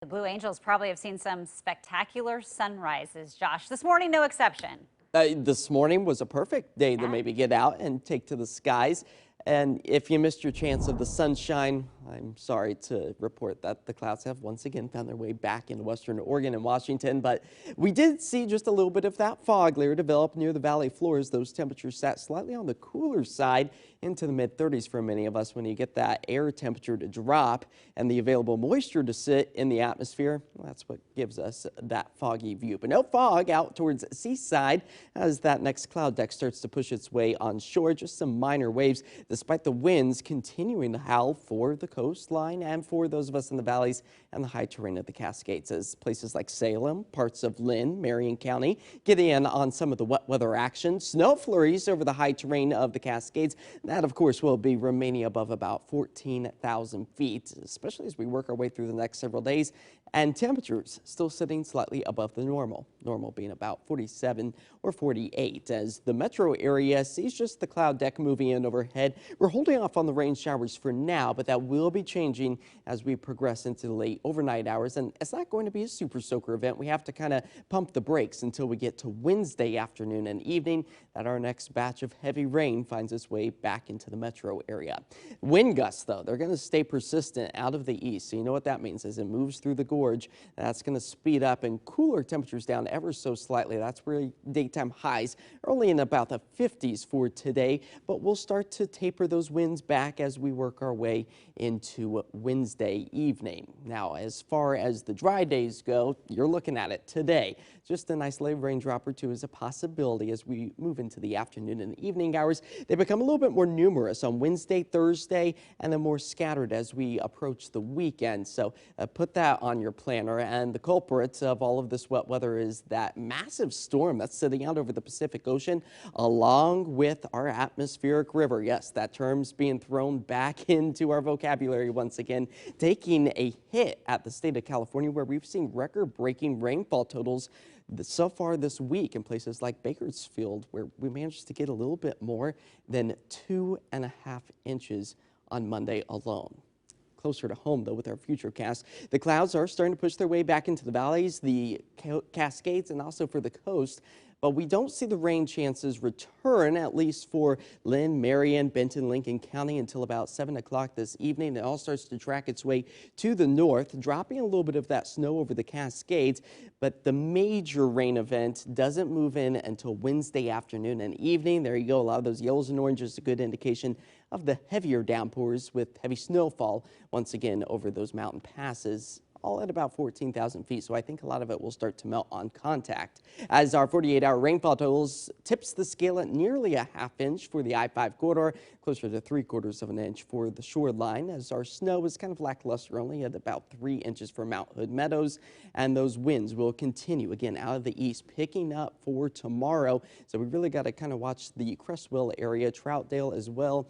The Blue Angels probably have seen some spectacular sunrises, Josh. This morning, no exception. This morning was a perfect day to Yeah. maybe get out and take to the skies. And if you missed your chance of the sunshine, I'm sorry to report that the clouds have once again found their way back into western Oregon and Washington. But we did see just a little bit of that fog layer develop near the valley floors. Those temperatures sat slightly on the cooler side into the mid-30s for many of us. When you get that air temperature to drop and the available moisture to sit in the atmosphere, well, that's what gives us that foggy view. But no fog out towards Seaside as that next cloud deck starts to push its way on shore. Just some minor waves, despite the winds continuing to howl for the coastline and for those of us in the valleys and the high terrain of the Cascades, as places like Salem, parts of Lynn, Marion County get in on some of the wet weather action. Snow flurries over the high terrain of the Cascades. That, of course, will be remaining above about 14,000 feet, especially as we work our way through the next several days. And temperatures still sitting slightly above the normal being about 47 or 48. As the metro area sees just the cloud deck moving in overhead, we're holding off on the rain showers for now, but that will be changing as we progress into the late overnight hours. And it's not going to be a super soaker event. We have to kind of pump the brakes until we get to Wednesday afternoon and evening, that our next batch of heavy rain finds its way back into the metro area. Wind gusts, though, they're going to stay persistent out of the east. So you know what that means as it moves through the gorge. That's going to speed up and cooler temperatures down ever so slightly. That's where daytime highs are only in about the 50s for today, but we'll start to taper those winds back as we work our way into Wednesday evening. Now, as far as the dry days go, you're looking at it today. Just an isolated raindrop or two is a possibility as we move into the afternoon and evening hours. They become a little bit more numerous on Wednesday, Thursday, and then more scattered as we approach the weekend. So put that on your planner. And the culprit of all of this wet weather is that massive storm that's sitting out over the Pacific Ocean along with our atmospheric river. Yes, that term's being thrown back into our vocabulary once again, taking a hit at the state of California, where we've seen record-breaking rainfall totals so far this week in places like Bakersfield, where we managed to get a little bit more than 2.5 inches on Monday alone. Closer to home, though, with our FUTURECAST, the clouds are starting to push their way back into the valleys, the Cascades, and also for the coast. But we don't see the rain chances return, at least for Lynn, Marion, Benton, Lincoln County, until about 7 o'clock this evening. It all starts to track its way to the north, dropping a little bit of that snow over the Cascades. But the major rain event doesn't move in until Wednesday afternoon and evening. There you go. A lot of those yellows and oranges, a good indication of the heavier downpours with heavy snowfall once again over those mountain passes, all at about 14,000 feet. So I think a lot of it will start to melt on contact. As our 48-hour rainfall totals tips the scale at nearly a ½ inch for the I-5 corridor, closer to 3/4 of an inch for the shoreline, as our snow is kind of lackluster, only at about 3 inches for Mount Hood Meadows. And those winds will continue again out of the east, picking up for tomorrow. So we really got to kind of watch the Crestwell area, Troutdale as well.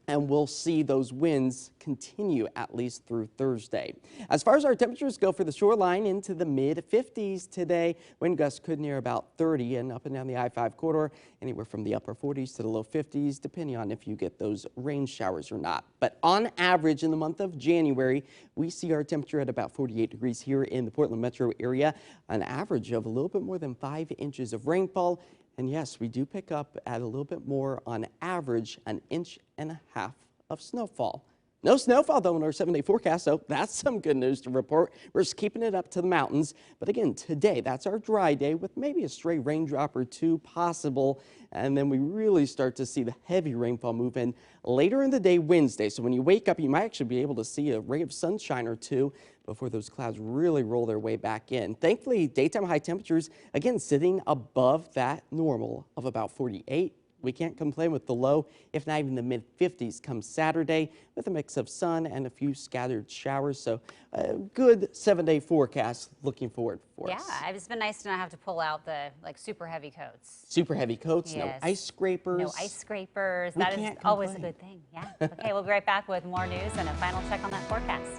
And we'll see those winds continue at least through Thursday. As far as our temperatures go for the shoreline, into the mid-50s today. Wind gusts could near about 30, and up and down the I-5 corridor, anywhere from the upper 40s to the low 50s, depending on if you get those rain showers or not. But on average, in the month of January, we see our temperature at about 48 degrees here in the Portland metro area, an average of a little bit more than 5 inches of rainfall. And yes, we do pick up at a little bit more on average, 1.5 inches of snowfall. No snowfall, though, in our 7-day forecast, so that's some good news to report. We're just keeping it up to the mountains. But again, today, that's our dry day with maybe a stray raindrop or two possible. And then we really start to see the heavy rainfall move in later in the day Wednesday. So when you wake up, you might actually be able to see a ray of sunshine or two before those clouds really roll their way back in. Thankfully, daytime high temperatures, again, sitting above that normal of about 48. We can't complain with the low, if not even the mid-50s, come Saturday, with a mix of sun and a few scattered showers. So a good 7-day forecast looking forward for us. Yeah, it's been nice to not have to pull out the super heavy coats. Super heavy coats, Yes. no ice scrapers. No ice scrapers. We That is can't always a complain. good thing. Yeah. Okay, we'll be right back with more news and a final check on that forecast.